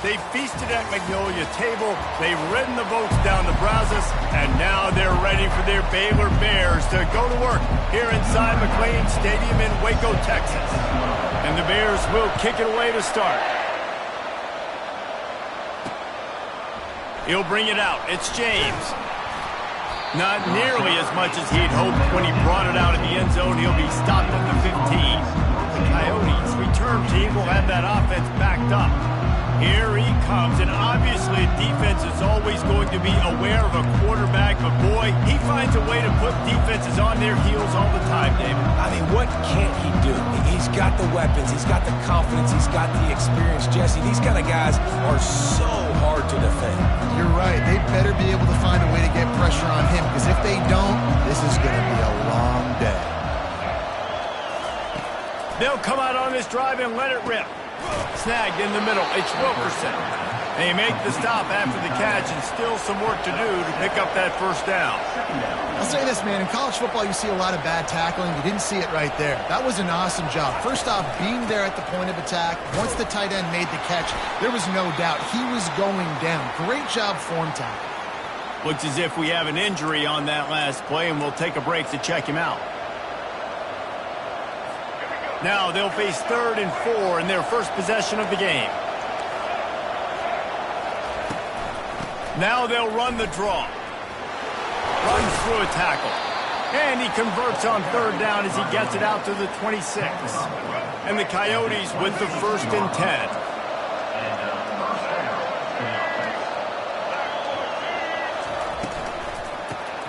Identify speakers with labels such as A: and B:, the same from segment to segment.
A: They feasted at Magnolia table, they've ridden the boats down the Brazos, and now they're ready for their Baylor Bears to go to work here inside McLean Stadium in Waco, Texas. And the Bears will kick it away to start. He'll bring it out. It's James. Not nearly as much as he'd hoped when he brought it out in the end zone. He'll be stopped at the 15. The Coyotes return team will have that offense backed up. Here he comes, and obviously defense is always going to be aware of a quarterback, but boy, he finds a way to put defenses on their heels all the time, David.
B: I mean, what can't he do? He's got the weapons, he's got the confidence, he's got the experience. Jesse, these kind of guys are so hard to defend.
C: You're right. They better be able to find a way to get pressure on him, because if they don't, this is going to be a long day.
A: They'll come out on this drive and let it rip. Snagged in the middle. It's Wilkerson. They make the stop after the catch, and still some work to do to pick up that first down.
C: I'll say this, man. In college football, you see a lot of bad tackling. You didn't see it right there. That was an awesome job. First off, being there at the point of attack. Once the tight end made the catch, there was no doubt he was going down. Great job form tackle.
A: Looks as if we have an injury on that last play, and we'll take a break to check him out. Now they'll face 3rd and 4 in their first possession of the game. Now they'll run the draw. Runs through a tackle. And he converts on 3rd down as he gets it out to the 26. And the Coyotes with the 1st and 10.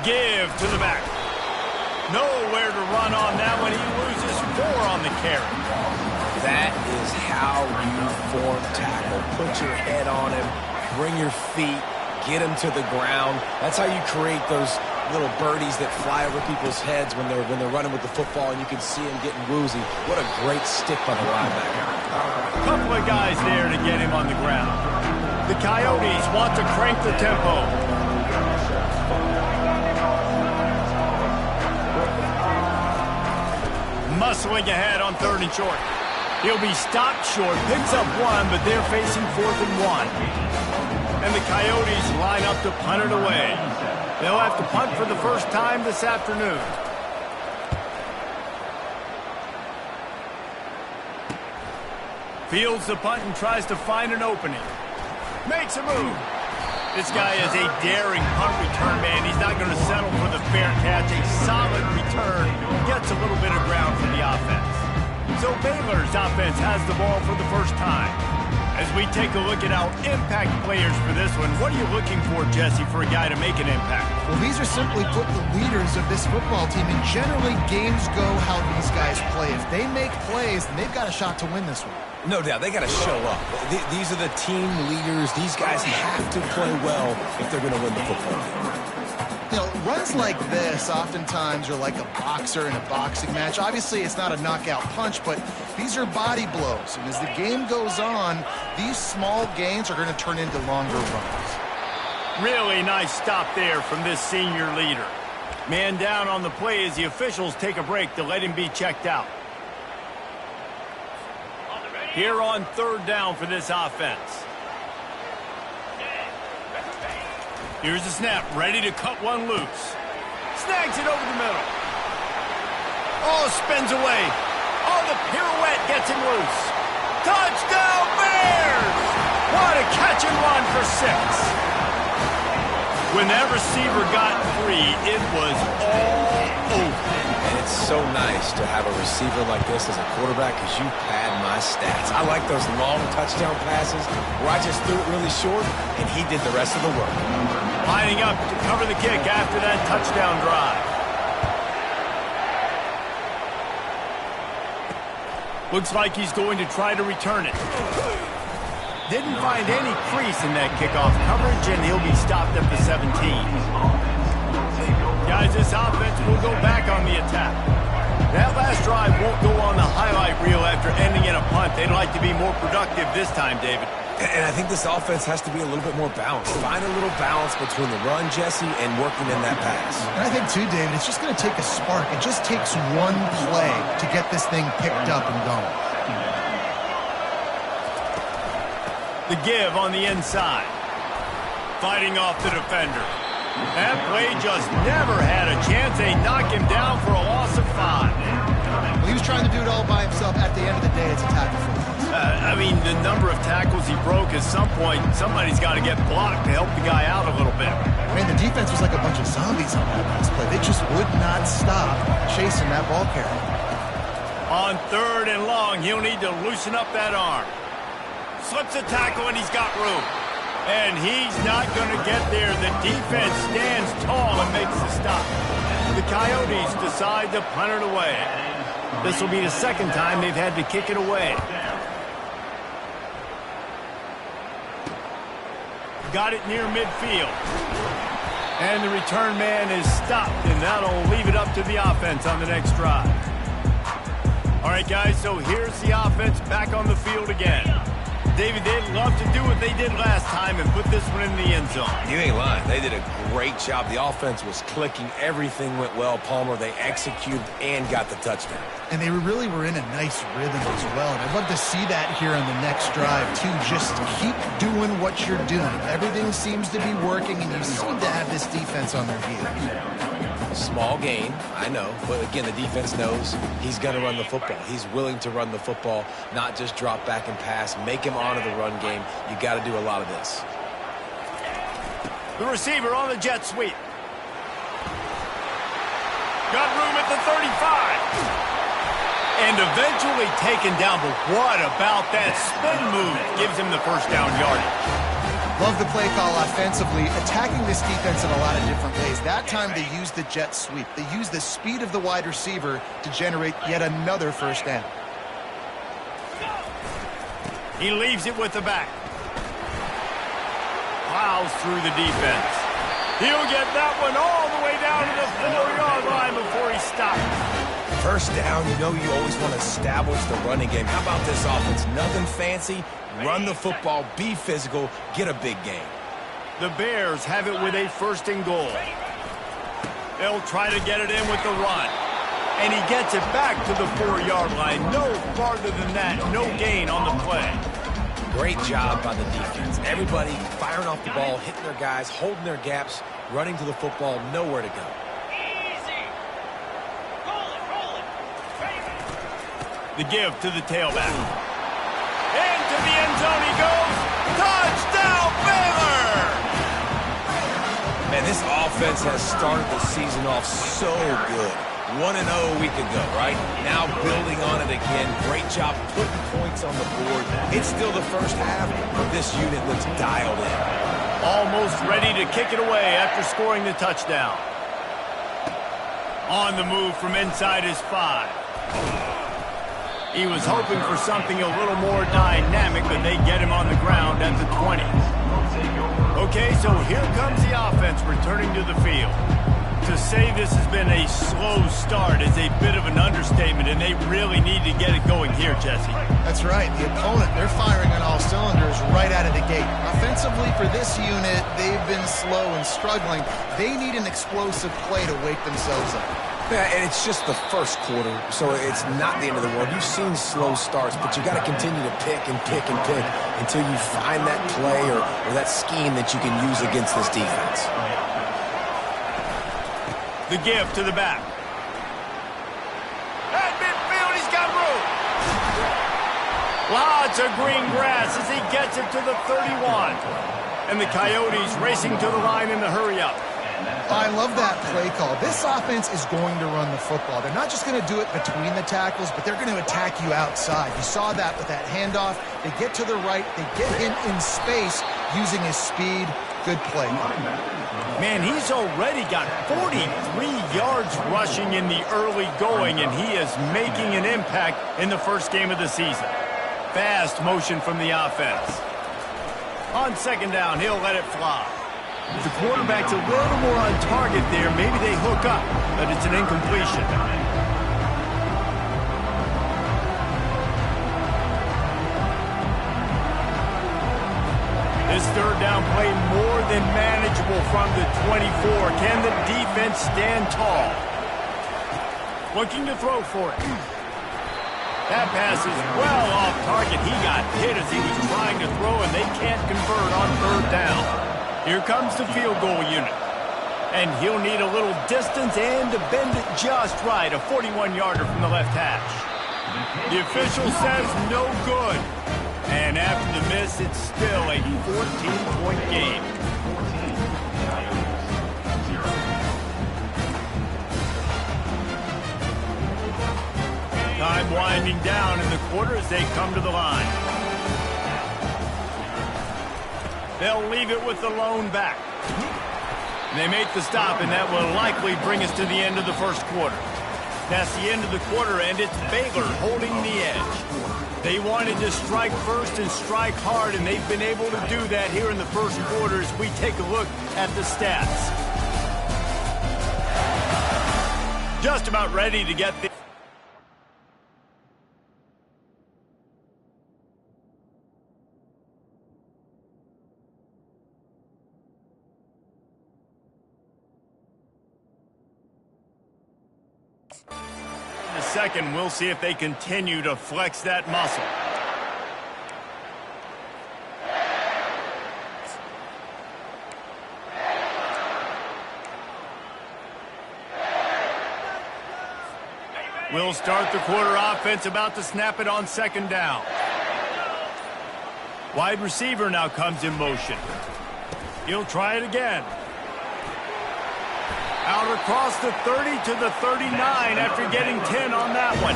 A: Give to the back. Nowhere to run on that one. He loses 4 on the carry.
B: That is how you form tackle. Put your head on him, bring your feet, get him to the ground. That's how you create those little birdies that fly over people's heads when they're running with the football, and you can see him getting woozy. What a great stick by the linebacker.
A: Couple of guys there to get him on the ground. The Coyotes want to crank the tempo. Muscling ahead on 3rd and short. He'll be stopped short, picks up 1, but they're facing 4th and 1. And the Coyotes line up to punt it away. They'll have to punt for the first time this afternoon. Fields the punt and tries to find an opening. Makes a move. This guy is a daring punt return man. He's not going to settle for the fair catch. A solid return. Gets a little bit of ground for the offense. So Baylor's offense has the ball for the first time. As we take a look at our impact players for this one, what are you looking for, Jesse, for a guy to make an impact?
C: Well, these are simply put the leaders of this football team, and generally games go how these guys play. If they make plays, then they've got a shot to win this one.
B: No doubt, they got to show up. These are the team leaders. These guys have to play well if they're going to win the football game.
C: You know, runs like this oftentimes are like a boxer in a boxing match. Obviously, it's not a knockout punch, but these are body blows. And as the game goes on, these small gains are going to turn into longer runs.
A: Really nice stop there from this senior leader. Man down on the play as the officials take a break to let him be checked out. Here on 3rd down for this offense. Here's the snap, ready to cut one loose. Snags it over the middle. Oh, spins away. Oh, the pirouette gets him loose. Touchdown, Bears! What a catch and run for 6. When that receiver got free, it was all over.
B: And it's so nice to have a receiver like this as a quarterback because you pad my stats. I like those long touchdown passes where I just threw it really short and he did the rest of the work.
A: Lining up to cover the kick after that touchdown drive. Looks like he's going to try to return it. Didn't find any crease in that kickoff coverage, and he'll be stopped at the 17. Guys, this offense will go back on the attack. That last drive won't go on the highlight reel after ending in a punt. They'd like to be more productive this time, David.
B: And I think this offense has to be a little bit more balanced. Find a little balance between the run, Jesse, and working in that pass.
C: And I think, too, David, it's just going to take a spark. It just takes one play to get this thing picked up and going.
A: The give on the inside. Fighting off the defender. That play just never had a chance. They knock him down for a loss of 5.
C: Well, he was trying to do it all by himself. At the end of the day, it's a tackle for loss.
A: I mean, the number of tackles he broke, at some point, somebody's got to get blocked to help the guy out a little bit.
C: Man, the defense was like a bunch of zombies on that last play. They just would not stop chasing that ball carrier.
A: On 3rd and long, he'll need to loosen up that arm. Slips a tackle, and he's got room. And he's not going to get there. The defense stands tall and makes the stop. The Coyotes decide to punt it away. This will be the second time they've had to kick it away. Got it near midfield. And the return man is stopped, and that'll leave it up to the offense on the next drive. All right, guys, so here's the offense back on the field again. David, they'd love to do what they did last time and put this one in the end zone.
B: You ain't lying. They did a great job. The offense was clicking. Everything went well. Palmer, they executed and got the touchdown.
C: And they really were in a nice rhythm as well. And I'd love to see that here on the next drive, too. Just keep doing what you're doing. Everything seems to be working, and you seem to have this defense on their heels.
B: Small gain, I know. But, again, the defense knows he's going to run the football. He's willing to run the football, not just drop back and pass, make him honor the run game. You got to do a lot of this.
A: The receiver on the jet sweep. Got room at the 35. And eventually taken down, but what about that spin move? Gives him the first down yardage.
C: Love the play call offensively, attacking this defense in a lot of different ways. That time they used the jet sweep. They used the speed of the wide receiver to generate yet another first down.
A: He leaves it with the back. Plows through the defense. He'll get that one all the way down to the 4-yard line before he stops.
B: First down, you know you always want to establish the running game. How about this offense? Nothing fancy. Run the football, be physical, get a big gain.
A: The Bears have it with a 1st and goal. They'll try to get it in with the run. And he gets it back to the 4-yard line. No farther than that. No gain on the play.
B: Great job by the defense. Everybody firing off the ball, hitting their guys, holding their gaps, running to the football, nowhere to go.
A: The give to the tailback. Into the end zone he goes. Touchdown, Baylor!
B: Man, this offense has started the season off so good. 1-0 a week ago, right? Now building on it again. Great job putting points on the board. It's still the first half, but this unit looks dialed in.
A: Almost ready to kick it away after scoring the touchdown. On the move from inside his 5. He was hoping for something a little more dynamic, but they get him on the ground at the 20. Okay, so here comes the offense returning to the field. To say this has been a slow start is a bit of an understatement, and they really need to get it going here, Jesse.
C: That's right. The opponent, they're firing on all cylinders right out of the gate. Offensively, for this unit, they've been slow and struggling. They need an explosive play to wake themselves up.
B: Yeah, and it's just the first quarter, so it's not the end of the world. You've seen slow starts, but you got to continue to pick and pick and pick until you find that play or that scheme that you can use against this defense.
A: The give to the back. At midfield, he's got room. Lots of green grass as he gets it to the 31. And the Coyotes racing to the line in the hurry-up.
C: I love that play call. This offense is going to run the football. They're not just going to do it between the tackles, but they're going to attack you outside. You saw that with that handoff. They get to the right. They get him in space using his speed. Good play.
A: Man, he's already got 43 yards rushing in the early going, and he is making an impact in the first game of the season. Fast motion from the offense. On 2nd down, he'll let it fly. The quarterback's a little more on target there. Maybe they hook up, but it's an incompletion. This 3rd down play more than manageable from the 24. Can the defense stand tall? Looking to throw for it. That pass is well off target. He got hit as he was trying to throw, and they can't convert on third down. Here comes the field goal unit. And he'll need a little distance and to bend it just right. A 41-yarder from the left hash. The official says no good. And after the miss, it's still a 14-point game. Time winding down in the quarter as they come to the line. They'll leave it with the lone back. They make the stop, and that will likely bring us to the end of the first quarter. That's the end of the quarter, and it's Baylor holding the edge. They wanted to strike first and strike hard, and they've been able to do that here in the first quarter as we take a look at the stats. Just about ready to get the... In a second, we'll see if they continue to flex that muscle. We'll start the quarter offense, about to snap it on second down. Wide receiver now comes in motion. He'll try it again. Out across the 30 to the 39 after getting 10 on that one.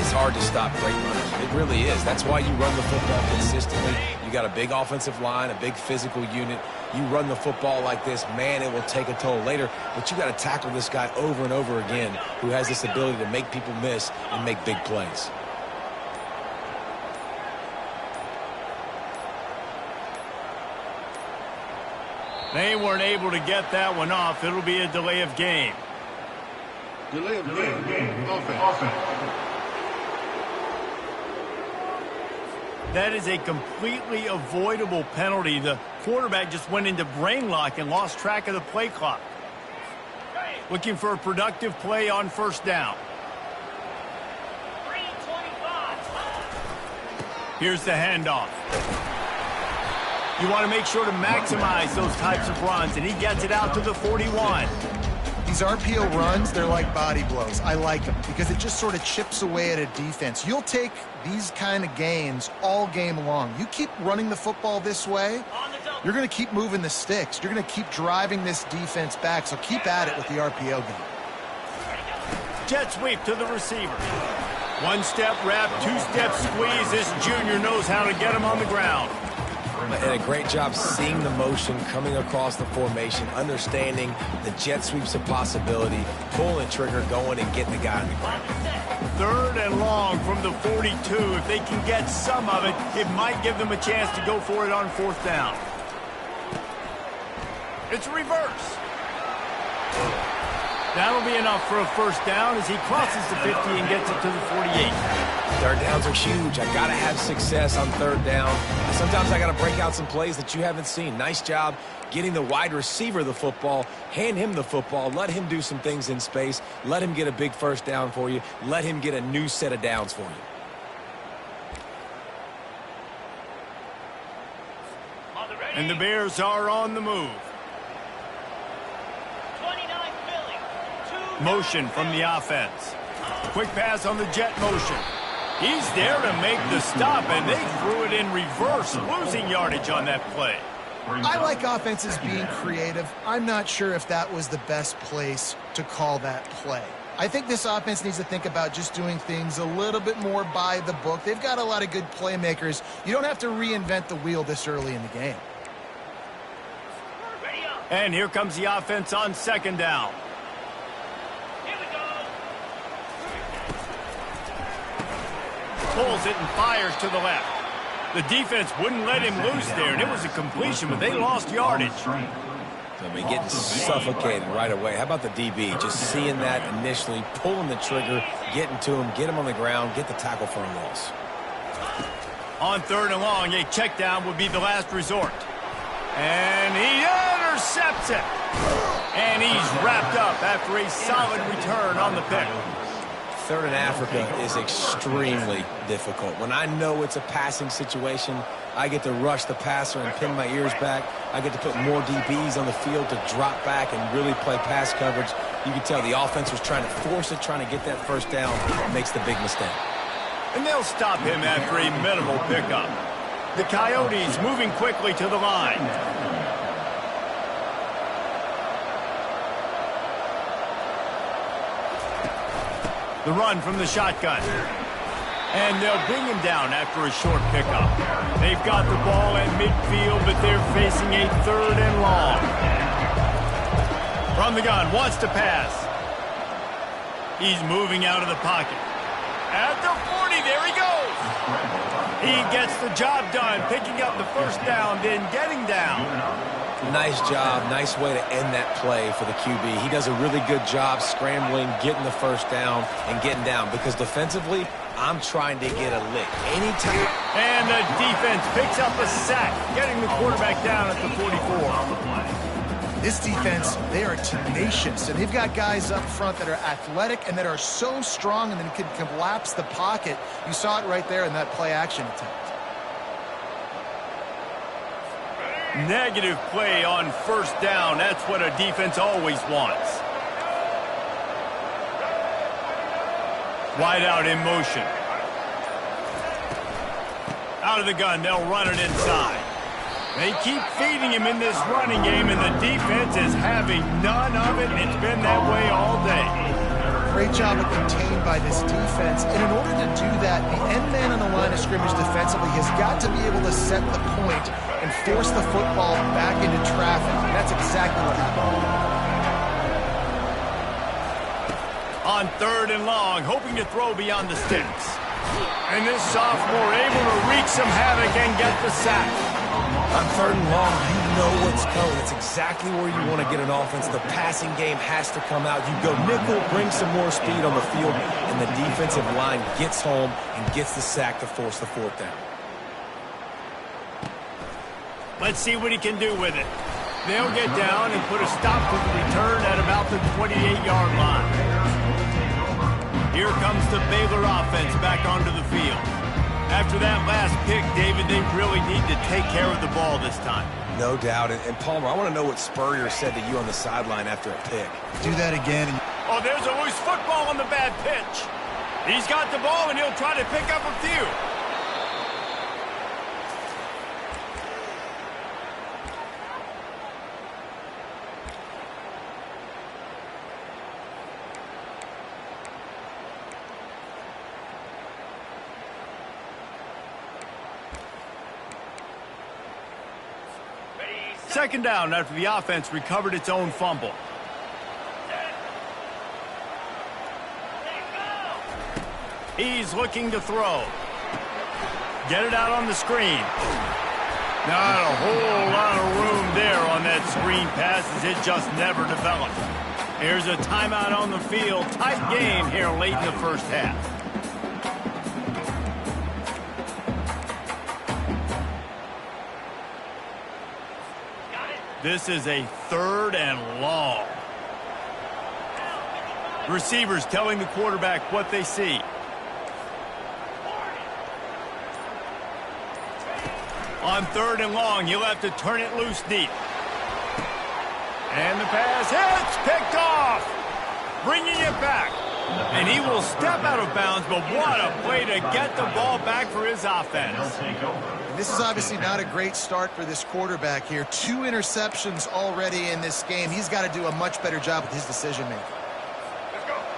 B: It's hard to stop great runners. It really is. That's why you run the football consistently. You got a big offensive line, a big physical unit. You run the football like this, man, it will take a toll later. But you got to tackle this guy over and over again who has this ability to make people miss and make big plays.
A: They weren't able to get that one off. It'll be a delay of game.
D: Delay of game. Offense.
A: That is a completely avoidable penalty. The quarterback just went into brain lock and lost track of the play clock. Looking for a productive play on first down. Here's the handoff. You want to make sure to maximize those types of runs, and he gets it out to the 41.
C: These RPO runs, they're like body blows. I like them because it just sort of chips away at a defense. You'll take these kind of gains all game long. You keep running the football this way, you're going to keep moving the sticks. You're going to keep driving this defense back, so keep at it with the RPO game.
A: Jet sweep to the receiver. One-step wrap, two-step squeeze. This junior knows how to get him on the ground.
B: And a great job seeing the motion coming across the formation, understanding the jet sweep's a possibility, pulling the trigger, going and getting the guy on the ground.
A: Third and long from the 42. If they can get some of it, it might give them a chance to go for it on fourth down. It's reverse. That'll be enough for a first down as he crosses the 50 and gets it to the 48.
B: Third downs are huge. I got to have success on third down. Sometimes I got to break out some plays that you haven't seen. Nice job getting the wide receiver the football. Hand him the football. Let him do some things in space. Let him get a big first down for you. Let him get a new set of downs for you.
A: And the Bears are on the move. Motion from the offense. Quick pass on the jet motion. He's there to make the stop, and they threw it in reverse, losing yardage on that play.
C: I like offenses being creative. I'm not sure if that was the best place to call that play. I think this offense needs to think about just doing things a little bit more by the book. They've got a lot of good playmakers. You don't have to reinvent the wheel this early in the game.
A: And here comes the offense on second down. Pulls it and fires to the left. The defense wouldn't let him loose there, and it was a completion, but they lost yardage.
B: So I mean, getting suffocated right away. How about the DB? Just seeing that initially, pulling the trigger, getting to him, get him on the ground, get the tackle for a loss.
A: On third and long, a check down would be the last resort. And he intercepts it. And he's wrapped up after a solid return on the pick.
B: Third in Africa is extremely difficult. When I know it's a passing situation, I get to rush the passer and pin my ears back. I get to put more DBs on the field to drop back and really play pass coverage. You can tell the offense was trying to force it, trying to get that first down, makes the big mistake.
A: And they'll stop him after a minimal pickup. The Coyotes moving quickly to the line. The run from the shotgun. And they'll bring him down after a short pickup. They've got the ball at midfield, but they're facing a 3rd and long. From the gun, wants to pass. He's moving out of the pocket. At the 40, there he goes. He gets the job done, picking up the first down, then getting down.
B: Nice job. Nice way to end that play for the QB. He does a really good job scrambling, getting the first down, and getting down. Because defensively, I'm trying to get a lick. Anytime.
A: And the defense picks up a sack, getting the quarterback down at the 44.
C: This defense, they are tenacious, and they've got guys up front that are athletic and that are so strong and then can collapse the pocket. You saw it right there in that play-action attempt.
A: Negative play on first down. That's what a defense always wants. Wide out in motion. Out of the gun, they'll run it inside. They keep feeding him in this running game, and the defense is having none of it, and it's been that way all day.
C: Great job of contained by this defense. And in order to do that, the end man on the line of scrimmage defensively has got to be able to set the point and force the football back into traffic. And that's exactly what happened.
A: On 3rd and long, hoping to throw beyond the sticks. And this sophomore able to wreak some havoc and get the sack.
B: On 3rd and long, you know what's coming. It's exactly where you want to get an offense. The passing game has to come out. You go nickel, bring some more speed on the field, and the defensive line gets home and gets the sack to force the 4th down.
A: Let's see what he can do with it. They'll get down and put a stop to the return at about the 28-yard line. Here comes the Baylor offense back onto the field. After that last pick, David, they really need to take care of the ball this time.
B: No doubt. And Palmer, I want to know what Spurrier said to you on the sideline after a pick.
C: Do that again.
A: Oh, there's a loose football on the bad pitch. He's got the ball, and he'll try to pick up a few. Second down after the offense recovered its own fumble. He's looking to throw. Get it out on the screen. Not a whole lot of room there on that screen pass as it just never developed. Here's a timeout on the field. Tight game here late in the first half. This is a 3rd and long. Receivers telling the quarterback what they see. On 3rd and long, he'll have to turn it loose deep. And the pass hits, picked off. Bringing it back. And he will step out of bounds, but what a play to get the ball back for his offense.
C: And this is obviously not a great start for this quarterback here. 2 interceptions already in this game. He's got to do a much better job with his decision-making.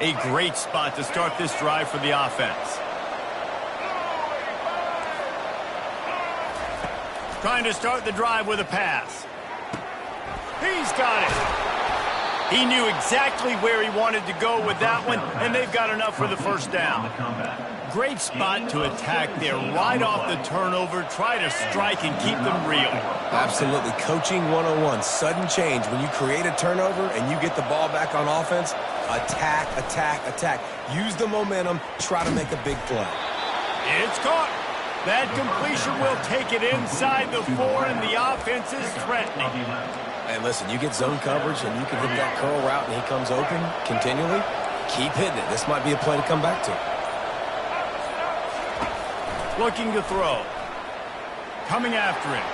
A: A great spot to start this drive for the offense. Trying to start the drive with a pass. He's got it. He knew exactly where he wanted to go with that one, and they've got enough for the first down. Great spot to attack there. Right off the turnover, try to strike and keep them real.
B: Absolutely. Coaching 101. Sudden change. When you create a turnover and you get the ball back on offense, attack, attack, attack. Use the momentum. Try to make a big play.
A: It's caught. That completion will take it inside the 4, and the offense is threatening.
B: And listen, you get zone coverage and you can hit that curl route and he comes open continually. Keep hitting it. This might be a play to come back to.
A: Looking to throw. Coming after it.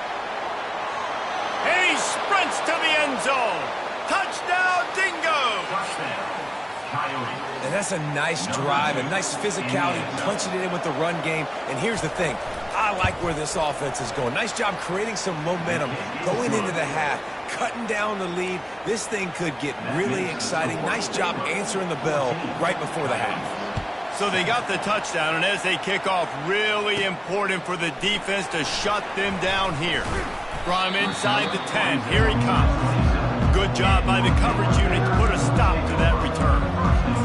A: And he sprints to the end zone. Touchdown, Dingo!
B: And that's a nice drive, a nice physicality, punching it in with the run game. And here's the thing. I like where this offense is going. Nice job creating some momentum, going into the half, cutting down the lead. This thing could get really exciting. Nice job answering the bell right before the half.
A: So they got the touchdown, and as they kick off, really important for the defense to shut them down here. Draw him inside the 10. Here he comes. Good job by the coverage unit to put a stop to that return.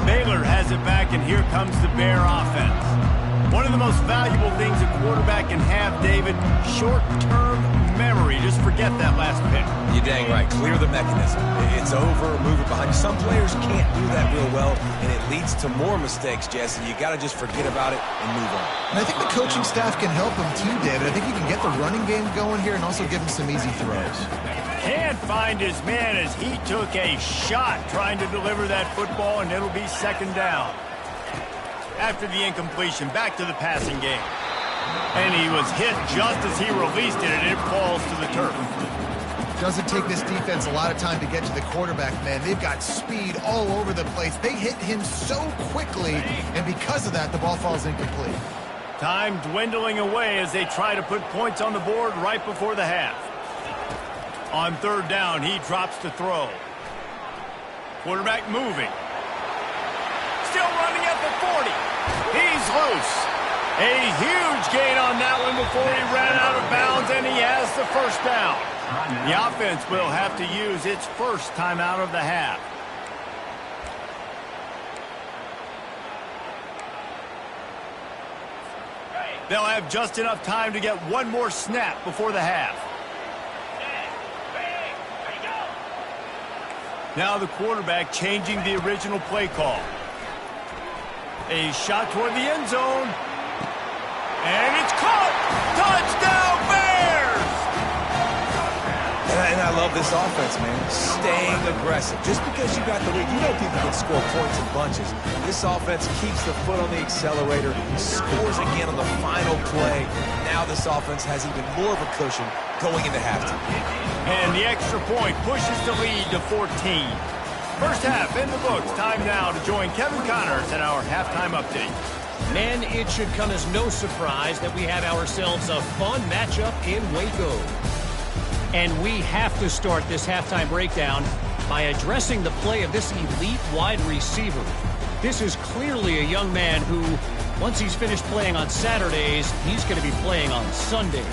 A: Baylor has it back, and here comes the Bear offense. One of the most valuable things a quarterback can have, David, short-term memory. Just forget that last pick.
B: You're dang right. Clear the mechanism. It's over, move it behind you. Some players can't do that real well, and it leads to more mistakes, Jesse. You got to just forget about it and move on.
C: And I think the coaching staff can help him too, David. I think he can get the running game going here and also give him some easy throws.
A: Can't find his man as he took a shot trying to deliver that football, and it'll be second down. After the incompletion, back to the passing game. And he was hit just as he released it, and it falls to the turf.
C: Doesn't take this defense a lot of time to get to the quarterback, man. They've got speed all over the place. They hit him so quickly, and because of that, the ball falls incomplete.
A: Time dwindling away as they try to put points on the board right before the half. On third down, he drops to throw. Quarterback moving. Still running at the 40. He's loose. A huge gain on that one before he ran out of bounds, and he has the first down. The offense will have to use its first time out of the half. They'll have just enough time to get one more snap before the half. Now the quarterback changing the original play call. A shot toward the end zone. And it's caught! Touchdown, Bears!
B: And I love this offense, man. Staying aggressive. Just because you got the lead, you know people can score points in bunches. This offense keeps the foot on the accelerator, scores again on the final play. Now this offense has even more of a cushion going into halftime.
A: And the extra point pushes the lead to 14. First half in the books. Time now to join Kevin Connors in our halftime update.
E: Men, it should come as no surprise that we have ourselves a fun matchup in Waco. And we have to start this halftime breakdown by addressing the play of this elite wide receiver. This is clearly a young man who, once he's finished playing on Saturdays, he's going to be playing on Sundays.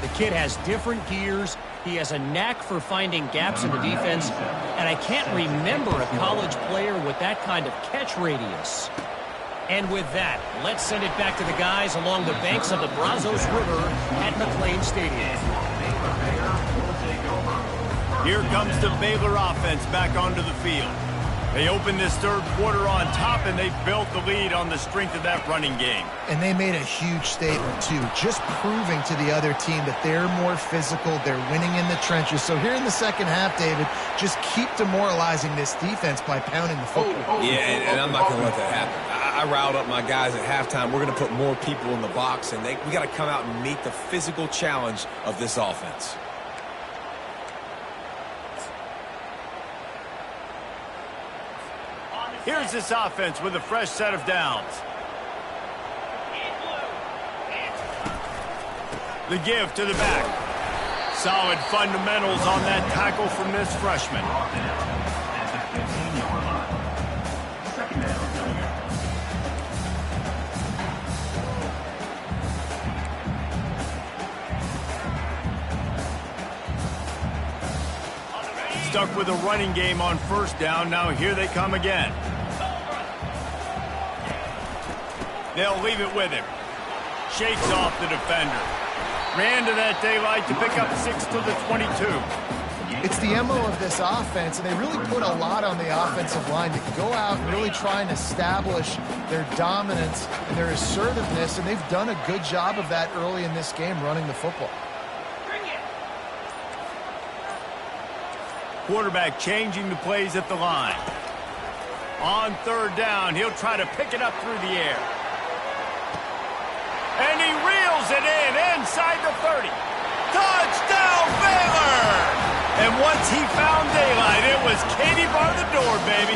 E: The kid has different gears. He has a knack for finding gaps in the defense. And I can't remember a college player with that kind of catch radius. And with that, let's send it back to the guys along the banks of the Brazos River at McLean Stadium.
A: Here comes the Baylor offense back onto the field. They opened this third quarter on top, and they built the lead on the strength of that running game.
C: And they made a huge statement, too, just proving to the other team that they're more physical, they're winning in the trenches. So here in the second half, David, just keep demoralizing this defense by pounding the football.
B: Yeah, and I'm not going to let that happen. I riled up my guys at halftime. We're going to put more people in the box, and we got to come out and meet the physical challenge of this offense.
A: Here's this offense with a fresh set of downs. The give to the back. Solid fundamentals on that tackle from this freshman. Stuck with a running game on first down. Now here they come again. They'll leave it with him. Shakes off the defender. Ran to that daylight to pick up 6 to the 22.
C: It's the MO of this offense, and they really put a lot on the offensive line to go out and really try and establish their dominance and their assertiveness, and they've done a good job of that early in this game running the football. Quarterback changing the plays at the line.
A: On third down, he'll try to pick it up through the air. And he reels it in inside the 30. Touchdown, Baylor! And once he found daylight, it was Katie bar the door, baby.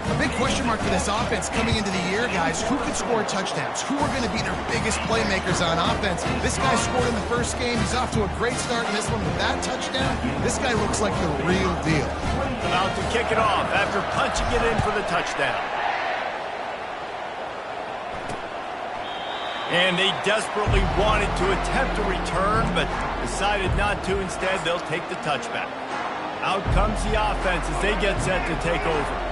C: A big question mark for this offense coming into the year, guys. Who could score touchdowns? Who are going to be their biggest playmakers on offense? This guy scored in the first game. He's off to a great start in this one with that touchdown. This guy looks like the real deal.
A: About to kick it off after punching it in for the touchdown. And they desperately wanted to attempt a return, but decided not to. Instead, they'll take the touchback. Out comes the offense as they get set to take over.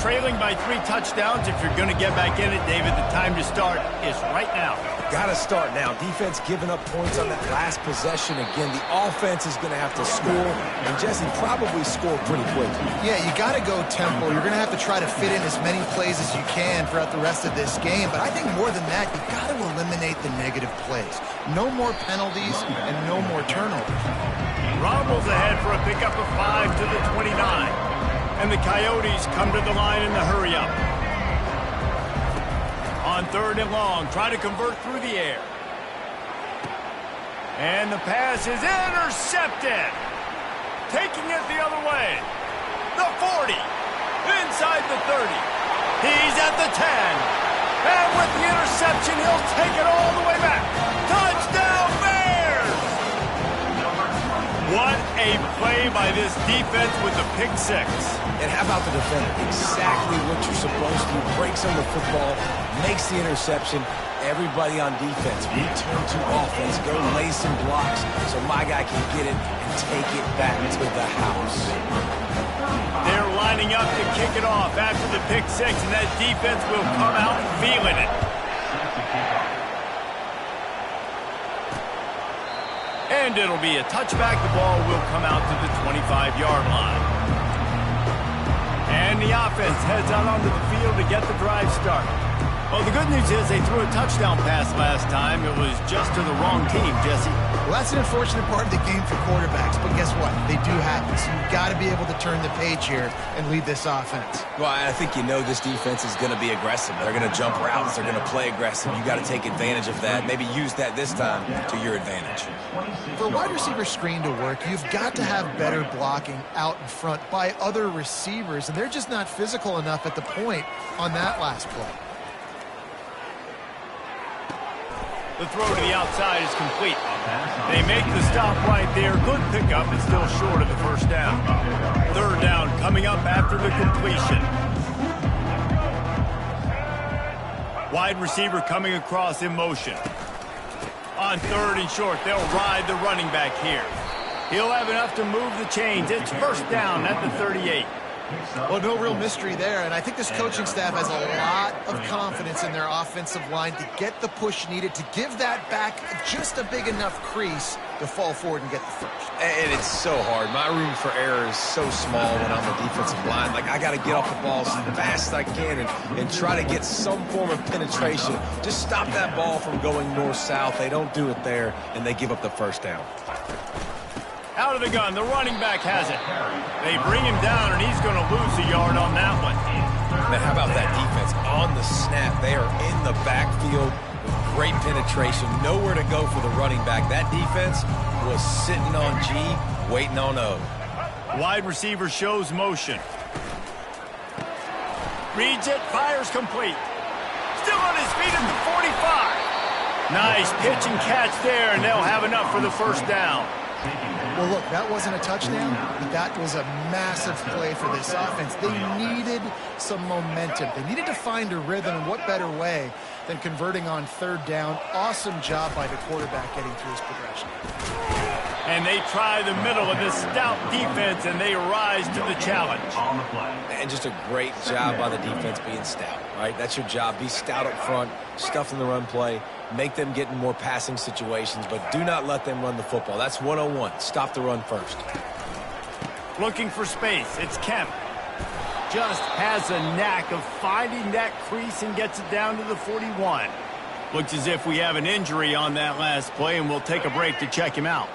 A: Trailing by 3 touchdowns, if you're going to get back in it, David, the time to start is right now.
B: Got to start now. Defense giving up points on that last possession. Again, the offense is going to have to score, and Jesse probably score pretty quickly.
C: Yeah, you got to go tempo. You're going to have to try to fit in as many plays as you can throughout the rest of this game. But I think more than that, you got to eliminate the negative plays. No more penalties and no more turnovers.
A: Rumbles ahead for a pickup of 5 to the 29. And the Coyotes come to the line in the hurry-up. On third and long, try to convert through the air. And the pass is intercepted. Taking it the other way. The 40. Inside the 30. He's at the 10. And with the interception, he'll take it all the way back. Touchdown, Bears! What a play by this defense with the pick 6.
B: And how about the defender? Exactly what you're supposed to. Breaks on the football, makes the interception. Everybody on defense, return to offense, go lay some blocks so my guy can get it and take it back to the house.
A: They're lining up to kick it off after the pick 6, and that defense will come out feeling it. And it'll be a touchback. The ball will come out to the 25-yard line. And the offense heads out onto the field to get the drive started. Well, the good news is they threw a touchdown pass last time. It was just to the wrong team, Jesse.
C: Well, that's an unfortunate part of the game for quarterbacks, but guess what? They do happen. So you've got to be able to turn the page here and lead this offense.
B: Well, I think you know this defense is going to be aggressive. They're going to jump routes. They're going to play aggressive. You got to take advantage of that. Maybe use that this time to your advantage.
C: For a wide receiver screen to work, you've got to have better blocking out in front by other receivers, and they're just not physical enough at the point on that last play.
A: The throw to the outside is complete. They make the stop right there. Good pickup, and still short of the first down. Third down coming up after the completion. Wide receiver coming across in motion. On third and short, they'll ride the running back here. He'll have enough to move the chains. It's first down at the 38.
C: Well, no real mystery there, and I think this coaching staff has a lot of confidence in their offensive line to get the push needed to give that back just a big enough crease to fall forward and get the first.
B: And it's so hard. My room for error is so small when I'm the defensive line. Like, I got to get off the ball as fast as I can and try to get some form of penetration. Just stop that ball from going north-south. They don't do it there, and they give up the first down.
A: Out of the gun, the running back has it. They bring him down, and he's going to lose a yard on that one.
B: Man, how about that defense? On the snap, they are in the backfield with great penetration. Nowhere to go for the running back. That defense was sitting on G, waiting on O.
A: Wide receiver shows motion. Reads it, fires complete. Still on his feet at the 45. Nice pitch and catch there, and they'll have enough for the first down.
C: Well, look, that wasn't a touchdown, but that was a massive play for this offense. They needed some momentum. They needed to find a rhythm, and what better way than converting on third down. Awesome job by the quarterback getting through his progression.
A: And they try the middle of this stout defense, and they rise to the challenge.
B: And just a great job by the defense being stout, right? That's your job. Be stout up front, stuff in the run play, make them get in more passing situations, but do not let them run the football. That's 101. Stop the run first.
A: Looking for space. It's Kemp. Just has a knack of finding that crease and gets it down to the 41. Looks as if we have an injury on that last play, and we'll take a break to check him out.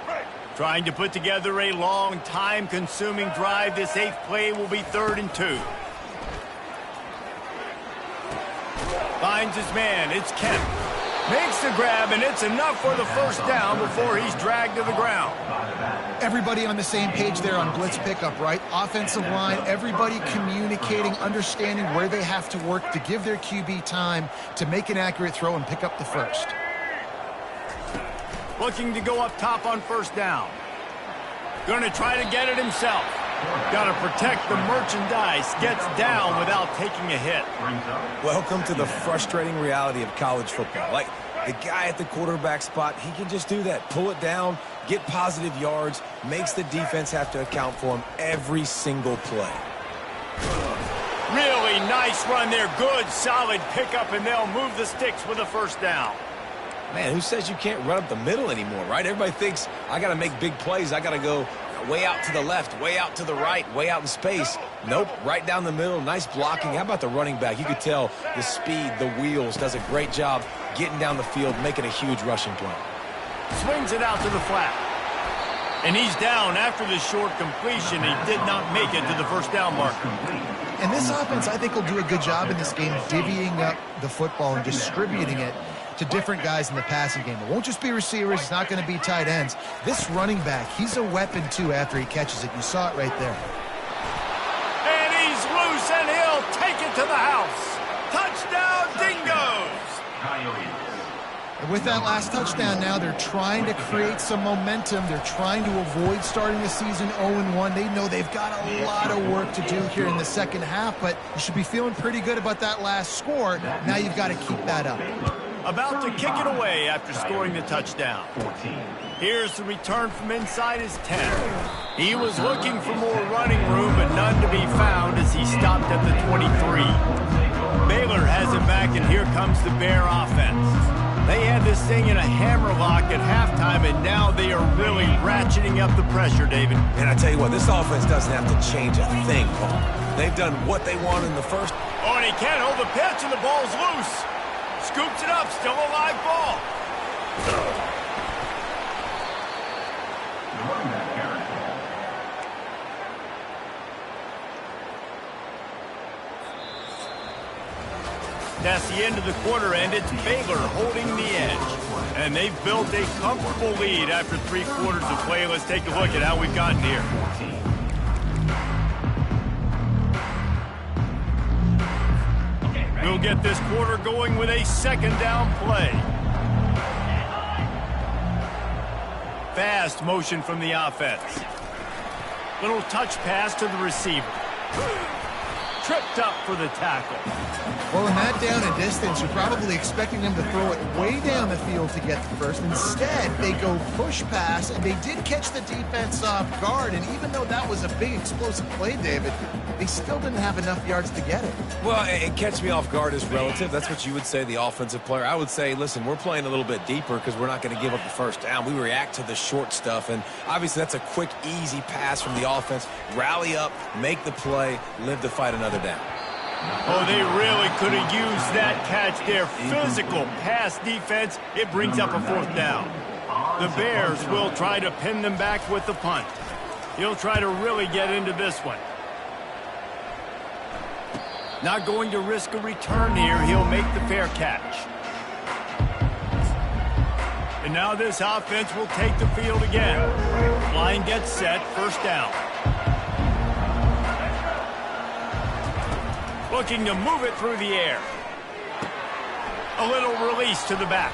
A: Trying to put together a long, time-consuming drive. This 8th play will be 3rd and 2. Finds his man. It's Kemp. Makes the grab, and it's enough for the first down before he's dragged to the ground.
C: Everybody on the same page there on blitz pickup, right? Offensive line, everybody communicating, understanding where they have to work to give their QB time to make an accurate throw and pick up the first.
A: Looking to go up top on first down. Going to try to get it himself. Got to protect the merchandise. Gets down without taking a hit.
B: Welcome to the frustrating reality of college football. Like, the guy at the quarterback spot, he can just do that. Pull it down, get positive yards, makes the defense have to account for him every single play.
A: Really nice run there. Good, solid pickup, and they'll move the sticks with a first down.
B: Man, who says you can't run up the middle anymore, right? Everybody thinks I got to make big plays. I got to go way out to the left, way out to the right, way out in space. Nope, right down the middle, nice blocking. How about the running back? You could tell the speed, the wheels, does a great job getting down the field, making a huge rushing play.
A: Swings it out to the flat. And he's down after the short completion. He did not make it to the first down marker.
C: And this offense, I think, will do a good job in this game divvying up the football and distributing it to different guys in the passing game. It won't just be receivers. It's not going to be tight ends. This running back, he's a weapon, too, after he catches it. You saw it right there.
A: And he's loose, and he'll take it to the house. Touchdown, Dingoes!
C: And with that last touchdown now, they're trying to create some momentum. They're trying to avoid starting the season 0-1. They know they've got a lot of work to do here in the second half, but you should be feeling pretty good about that last score. Now you've got to keep that up.
A: About to kick it away after scoring the touchdown. Here's the return from inside his 10. He was looking for more running room, but none to be found as he stopped at the 23. Baylor has it back, and here comes the Bear offense. They had this thing in a hammerlock at halftime, and now they are really ratcheting up the pressure, David.
B: And I tell you what, this offense doesn't have to change a thing, Paul. They've done what they want in the first.
A: Oh, and he can't hold the pitch, and the ball's loose. Scoops it up, still a live ball. That's the end of the quarter, and it's Baylor holding the edge. And they've built a comfortable lead after 3 quarters of play. Let's take a look at how we've gotten here. We'll get this quarter going with a second down play. Fast motion from the offense. Little touch pass to the receiver. Tripped up for the tackle.
C: Well, in that down and distance, you're probably expecting them to throw it way down the field to get the first. Instead, they go push pass, and they did catch the defense off guard. And even though that was a big explosive play, David, they still didn't have enough yards to get it.
B: Well, and catch me off guard is relative. That's what you would say, the offensive player. I would say, listen, we're playing a little bit deeper because we're not going to give up the first down. We react to the short stuff, and obviously that's a quick, easy pass from the offense. Rally up, make the play, live to fight another down.
A: Oh, they really could have used that catch there. Physical pass defense. It brings up a fourth down. The Bears will try to pin them back with the punt. He'll try to really get into this one. Not going to risk a return here. He'll make the fair catch. And now this offense will take the field again. Line gets set. First down. Looking to move it through the air. A little release to the back.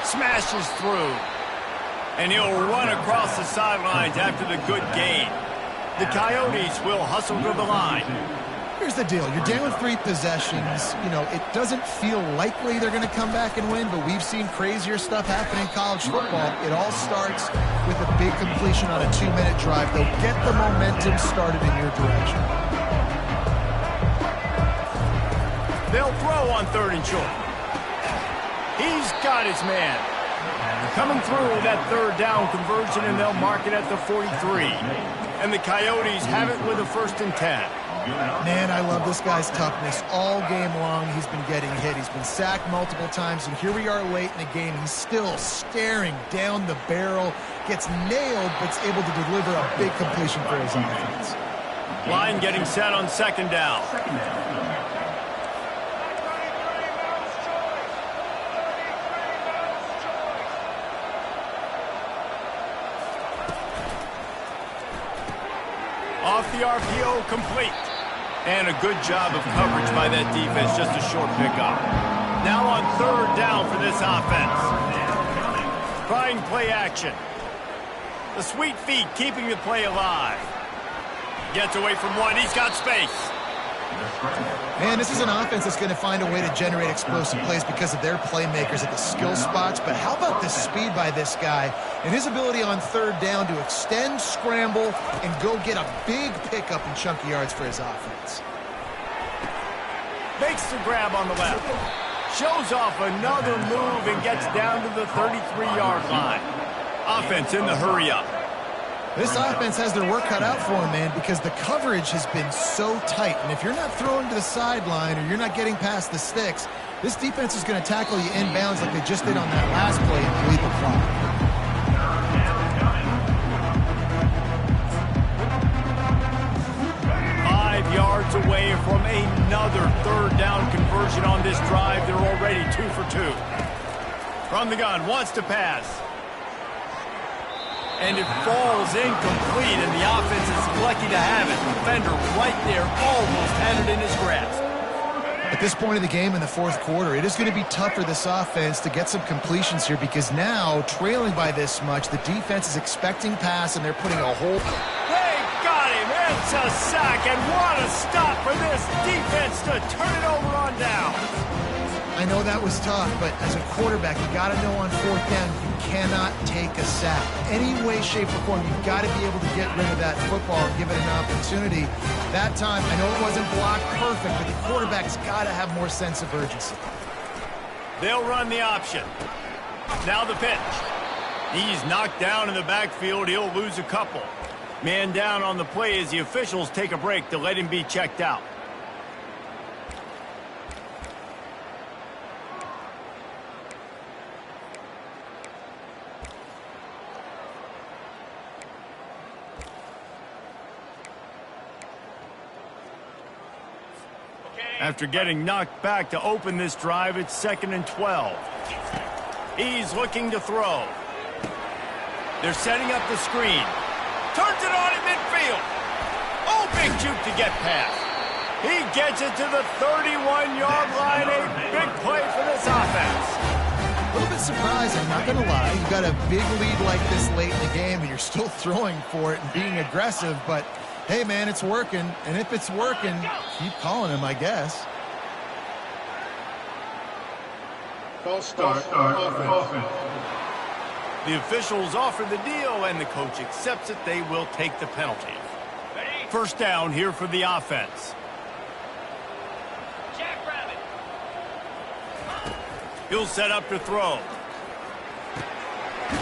A: Smashes through. And he'll run across the sidelines after the good gain. The Coyotes will hustle to the line.
C: Here's the deal. You're down 3 possessions. You know, it doesn't feel likely they're going to come back and win, but we've seen crazier stuff happen in college football. It all starts with a big completion on a 2-minute drive. They'll get the momentum started in your direction.
A: They'll throw on 3rd and short. He's got his man. Coming through that 3rd down conversion, and they'll mark it at the 43. And the Coyotes have it with a 1st and 10.
C: Man, I love this guy's toughness. All game long, he's been getting hit. He's been sacked multiple times, and here we are late in the game. He's still staring down the barrel, gets nailed, but's able to deliver a big completion for his offense.
A: Line getting set on 2nd down. Off the RPO, complete. And a good job of coverage by that defense, just a short pickup. Now on third down for this offense. Trying play action. The sweet feet keeping the play alive. Gets away from one. He's got space.
C: Man, this is an offense that's going to find a way to generate explosive plays because of their playmakers at the skill spots. But how about the speed by this guy and his ability on third down to extend, scramble, and go get a big pickup in chunky yards for his offense.
A: Makes the grab on the left. Shows off another move and gets down to the 33-yard line. Offense in the hurry-up.
C: This offense has their work cut out for them, man, because the coverage has been so tight. And if you're not throwing to the sideline or you're not getting past the sticks, this defense is going to tackle you inbounds like they just did on that last play and bleed the clock.
A: 5 yards away from another third down conversion on this drive. They're already 2 for 2. From the gun, wants to pass. And it falls incomplete, and the offense is lucky to have it. The defender right there almost had it in his grasp.
C: At this point of the game in the fourth quarter, it is going to be tough for this offense to get some completions here because now, trailing by this much, the defense is expecting pass, and they're putting a whole...
A: They got him! It's a sack, and what a stop for this defense to turn it over on down.
C: I know that was tough, but as a quarterback, you got to know on fourth down you cannot take a sack. Any way, shape, or form, you've got to be able to get rid of that football and give it an opportunity. That time, I know it wasn't blocked perfect, but the quarterback's got to have more sense of urgency.
A: They'll run the option. Now the pitch. He's knocked down in the backfield. He'll lose a couple. Man down on the play as the officials take a break to let him be checked out. After getting knocked back to open this drive, it's 2nd and 12. He's looking to throw. They're setting up the screen. Turns it on in midfield. Oh, big juke to get past. He gets it to the 31-yard line. A big play for this offense.
C: A little bit surprising, not going to lie. You've got a big lead like this late in the game, and you're still throwing for it and being aggressive, but hey, man, it's working. And if it's working, keep calling him, I guess.
D: False start. Offense.
A: The officials offer the deal, and the coach accepts it. They will take the penalty. First down here for the offense. He'll set up to throw.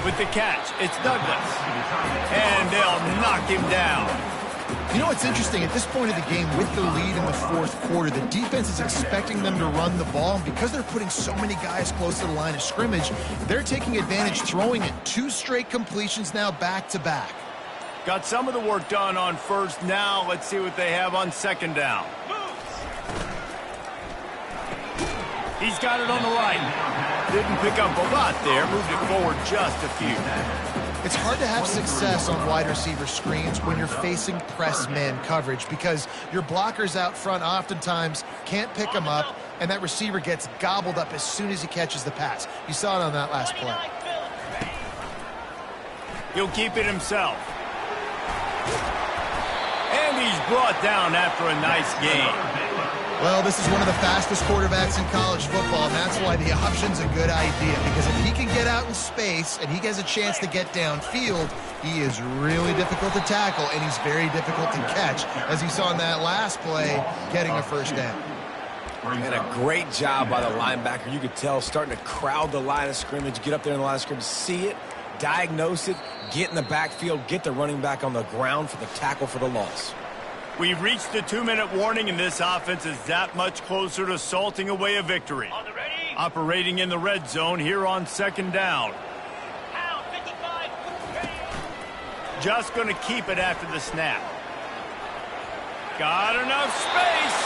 A: With the catch, it's Douglas. And they'll knock him down.
C: You know what's interesting? At this point of the game, with the lead in the fourth quarter, the defense is expecting them to run the ball. And because they're putting so many guys close to the line of scrimmage, they're taking advantage, throwing it. 2 straight completions now back-to-back.
A: Got some of the work done on first. Now let's see what they have on second down. He's got it on the right. Didn't pick up a lot there. Moved it forward just a few.
C: It's hard to have success on wide receiver screens when you're facing press man coverage because your blockers out front oftentimes can't pick them up, and that receiver gets gobbled up as soon as he catches the pass. You saw it on that last play.
A: He'll keep it himself. And he's brought down after a nice game.
C: Well, this is one of the fastest quarterbacks in college football, and that's why the option's a good idea, because if he can get out in space and he gets a chance to get downfield, he is really difficult to tackle, and he's very difficult to catch, as you saw in that last play, getting a first down.
B: And a great job by the linebacker. You could tell starting to crowd the line of scrimmage, get up there in the line of scrimmage, see it, diagnose it, get in the backfield, get the running back on the ground for the tackle for the loss.
A: We've reached the 2-minute warning, and this offense is that much closer to salting away a victory. Operating in the red zone here on second down. Just going to keep it after the snap. Got enough space.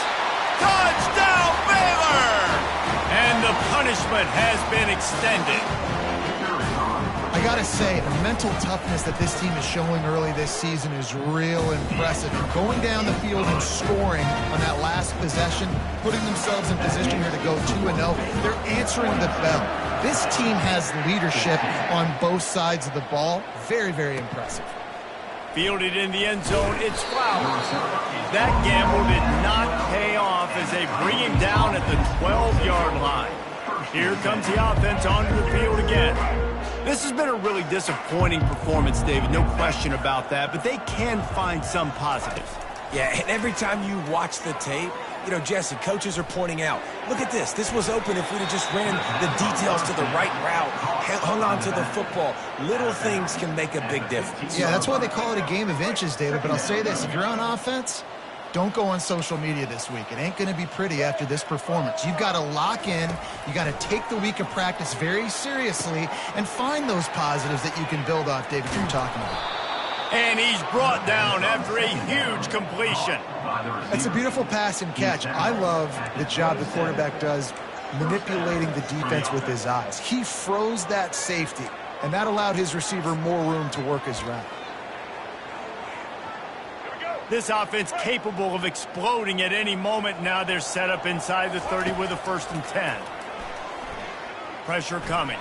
A: Touchdown, Baylor! And the punishment has been extended.
C: I got to say, the mental toughness that this team is showing early this season is real impressive. And going down the field and scoring on that last possession, putting themselves in position here to go 2-0, they're answering the bell. This team has leadership on both sides of the ball. Very, very impressive.
A: Fielded in the end zone, it's Flowers. That gamble did not pay off as they bring him down at the 12-yard line. Here comes the offense onto the field again. This has been a really disappointing performance, David, no question about that, but they can find some positives.
B: Yeah, and every time you watch the tape, you know, Jesse, coaches are pointing out, look at this. This was open if we'd have just ran the details to the right route, hung on to the football. Little things can make a big difference.
C: Yeah, that's why they call it a game of inches, David. But I'll say this, if you're on offense, don't go on social media this week. It ain't going to be pretty after this performance. You've got to lock in. You got to take the week of practice very seriously and find those positives that you can build off, David, you're talking about.
A: And he's brought down after a huge completion.
C: It's a beautiful pass and catch. I love the job the quarterback does manipulating the defense with his eyes. He froze that safety, and that allowed his receiver more room to work his route.
A: This offense capable of exploding at any moment. Now they're set up inside the 30 with a 1st and 10. Pressure coming.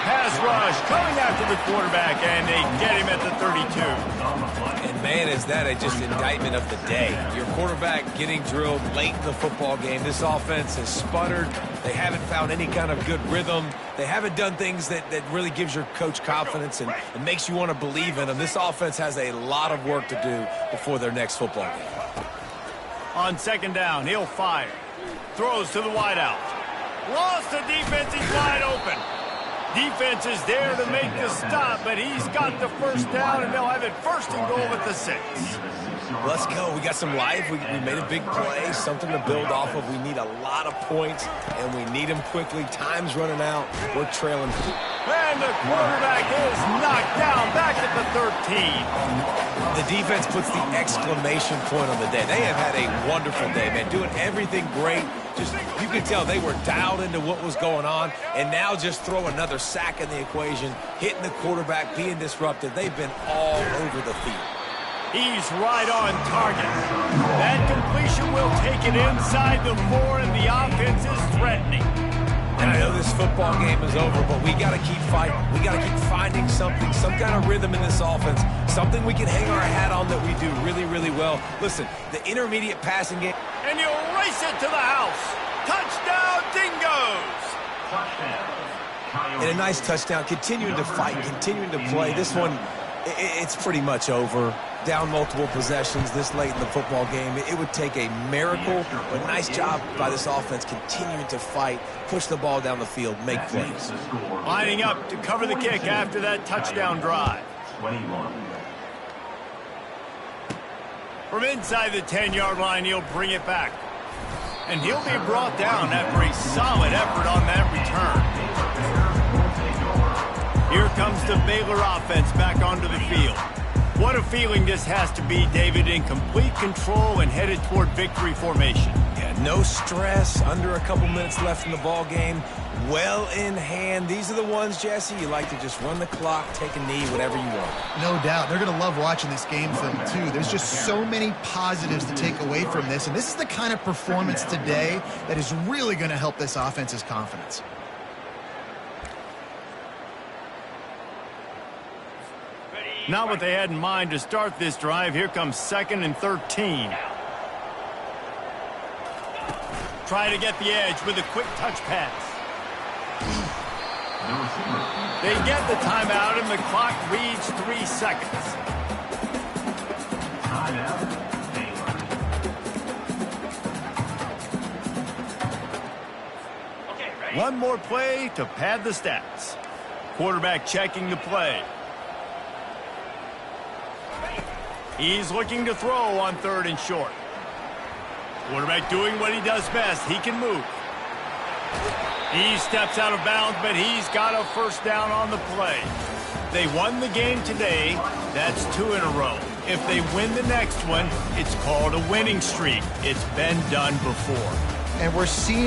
A: Pass rush coming after the quarterback, and they get him at the 32.
B: And man, is that just indictment of the day. Your quarterback getting drilled late in the football game. This offense has sputtered. They haven't found any kind of good rhythm. They haven't done things that really gives your coach confidence and makes you want to believe in them. This offense has a lot of work to do before their next football game.
A: On 2nd down, he'll fire. Throws to the wideout. Lost the defense, he's wide open. Defense is there to make the stop, but he's got the 1st down, and they'll have it 1st and goal at the 6.
B: Let's go. We got some life. We made a big play, something to build off of. We need a lot of points, and we need them quickly. Time's running out. We're trailing.
A: And the quarterback is knocked down back at the 13.
B: The defense puts the exclamation point on the day. They have had a wonderful day, man, doing everything great. Just, you can tell they were dialed into what was going on, and now just throw another sack in the equation, hitting the quarterback, being disruptive. They've been all over the field.
A: He's right on target. That completion will take it inside the 4, and the offense is threatening.
B: And I know this football game is over, but we got to keep fighting. We got to keep finding something, some kind of rhythm in this offense, something we can hang our hat on that we do really, really well. Listen, the intermediate passing game.
A: And you race it to the house. Touchdown, Dingoes.
B: And a nice touchdown, continuing to fight, continuing to play. This one, it's pretty much over. Down multiple possessions this late in the football game. It would take a miracle, but nice job by this offense continuing to fight, push the ball down the field, make plays.
A: Lining up to cover the kick after that touchdown drive. From inside the 10-yard line, he'll bring it back. And he'll be brought down after a solid effort on that return. Here comes the Baylor offense back onto the field. What a feeling this has to be, David, in complete control and headed toward victory formation.
B: Yeah, no stress, under a couple minutes left in the ball game, well in hand. These are the ones, Jesse, you like to just run the clock, take a knee, whatever you want.
C: No doubt. They're going to love watching this game film, too. There's just so many positives to take away from this, and this is the kind of performance today that is really going to help this offense's confidence.
A: Not what they had in mind to start this drive. Here comes 2nd and 13. Try to get the edge with a quick touch pass. They get the timeout, and the clock reads 3 seconds. One more play to pad the stats. Quarterback checking the play. He's looking to throw on 3rd and short. Quarterback doing what he does best. He can move. He steps out of bounds, but he's got a 1st down on the play. They won the game today. That's 2 in a row. If they win the next one, it's called a winning streak. It's been done before.
C: And we're seeing